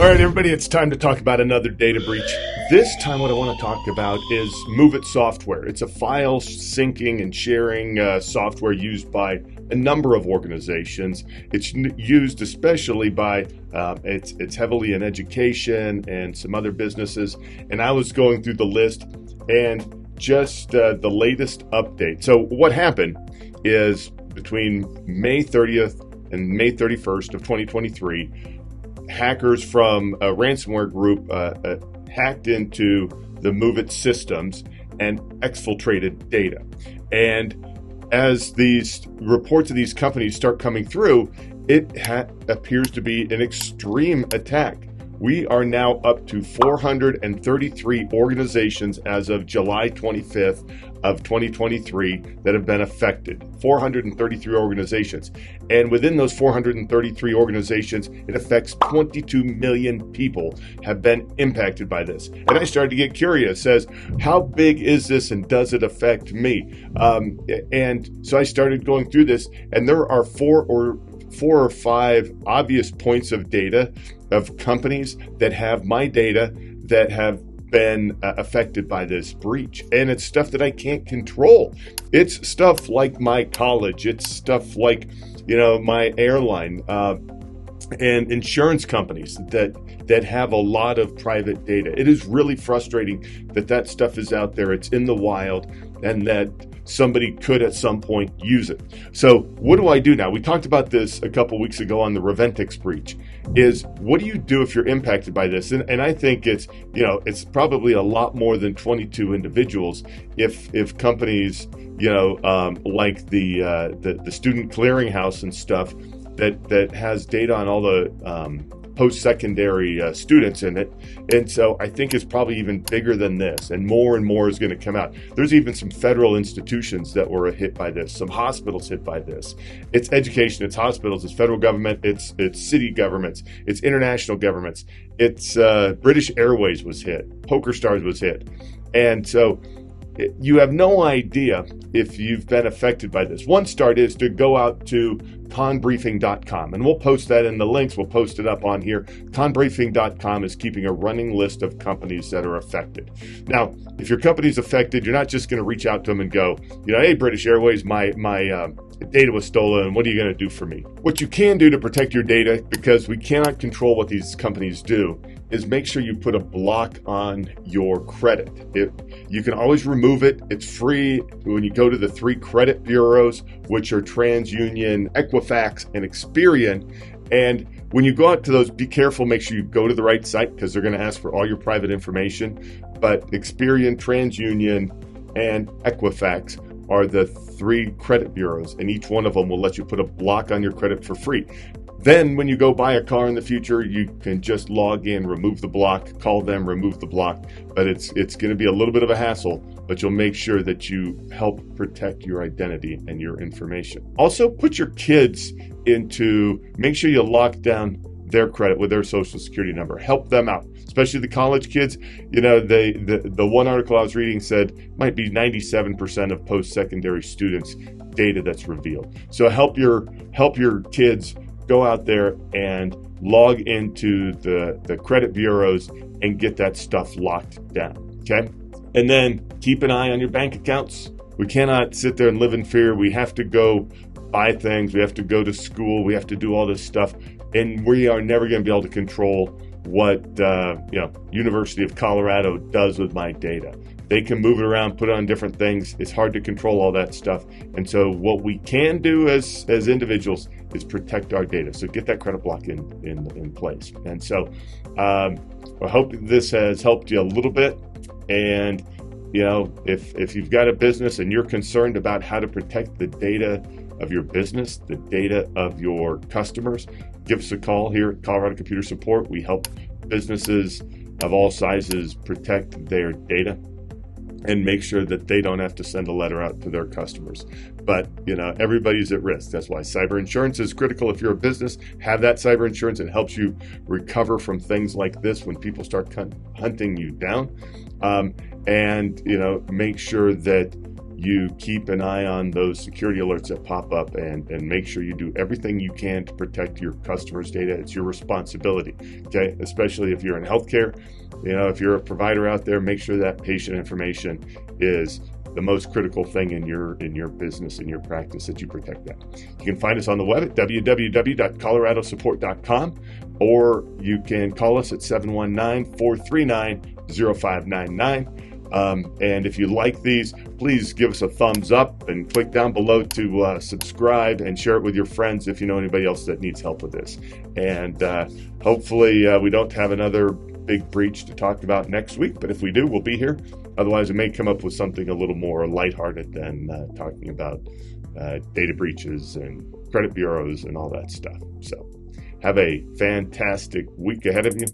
All right, everybody, it's time to talk about another data breach. This time what I want to talk about is MOVEit software. It's a file syncing and sharing software used by a number of organizations. It's used especially by, it's heavily in education and some other businesses. And I was going through the list and just the latest update. So what happened is between May 30th and May 31st of 2023, hackers from a ransomware group hacked into the MOVEit systems and exfiltrated data. And as these reports of these companies start coming through, it appears to be an extreme attack. We are now up to 433 organizations as of July 25th of 2023 that have been affected. 433 organizations. And within those 433 organizations, it affects 22 million people have been impacted by this. And I started to get curious as how big is this and does it affect me? And so I started going through this, and there are four or five obvious points of data of companies that have my data that have been affected by this breach. And it's stuff that I can't control. It's stuff like my college. It's stuff like, my airline and insurance companies that have a lot of private data. It is really frustrating that stuff is out there. It's in the wild and that somebody could at some point use it. So what do I do now? We talked about this a couple weeks ago on the Reventix breach. Is what do you do if you're impacted by this? And I think it's probably a lot more than 22 individuals. If companies like the student clearinghouse and stuff that has data on all the post-secondary students in it. And so I think it's probably even bigger than this, and more is going to come out. There's even some federal institutions that were hit by this, some hospitals hit by this. It's education, it's hospitals, it's federal government, it's city governments, it's international governments. It's British Airways was hit, PokerStars was hit. And so you have no idea if you've been affected by this. One start is to go out to conbriefing.com, and we'll post that in the links. We'll post it up on here. Conbriefing.com is keeping a running list of companies that are affected. Now, if your company's affected, you're not just going to reach out to them and go, hey, British Airways, my data was stolen. What are you going to do for me? What you can do to protect your data, because we cannot control what these companies do, is make sure you put a block on your credit. You can always remove it. It's free when you go to the 3 credit bureaus, which are TransUnion, Equifax, and Experian. And when you go out to those, be careful, make sure you go to the right site, because they're going to ask for all your private information. But Experian, TransUnion, and Equifax are the 3 credit bureaus, and each one of them will let you put a block on your credit for free. Then when you go buy a car in the future, you can just log in, remove the block, call them, remove the block. But it's going to be a little bit of a hassle, but you'll make sure that you help protect your identity and your information. Also, put your kids make sure you lock down their credit with their social security number. Help them out, especially the college kids. The one article I was reading said might be 97% of post-secondary students' data that's revealed. So help your kids go out there and log into the credit bureaus and get that stuff locked down, okay? And then keep an eye on your bank accounts. We cannot sit there and live in fear. We have to go buy things. We have to go to school. We have to do all this stuff. And we are never going to be able to control what University of Colorado does with my data. They can move it around, put it on different things. It's hard to control all that stuff. And so what we can do as individuals is protect our data. So get that credit block in place. And so I hope this has helped you a little bit. And if you've got a business and you're concerned about how to protect the data of your business, the data of your customers, give us a call here at Colorado Computer Support. We help businesses of all sizes protect their data and make sure that they don't have to send a letter out to their customers. But, everybody's at risk. That's why cyber insurance is critical. If you're a business, have that cyber insurance. It helps you recover from things like this when people start hunting you down. And, make sure that you keep an eye on those security alerts that pop up and make sure you do everything you can to protect your customers' data. It's your responsibility, okay? Especially if you're in healthcare. You know, if you're a provider out there, make sure that patient information is the most critical thing in your business, in your practice, that you protect that. You can find us on the web at www.coloradosupport.com, or you can call us at 719-439-0599. And if you like these, please give us a thumbs up and click down below to subscribe, and share it with your friends if you know anybody else that needs help with this. And hopefully we don't have another big breach to talk about next week, but if we do, we'll be here. Otherwise, we may come up with something a little more lighthearted than talking about data breaches and credit bureaus and all that stuff. So have a fantastic week ahead of you.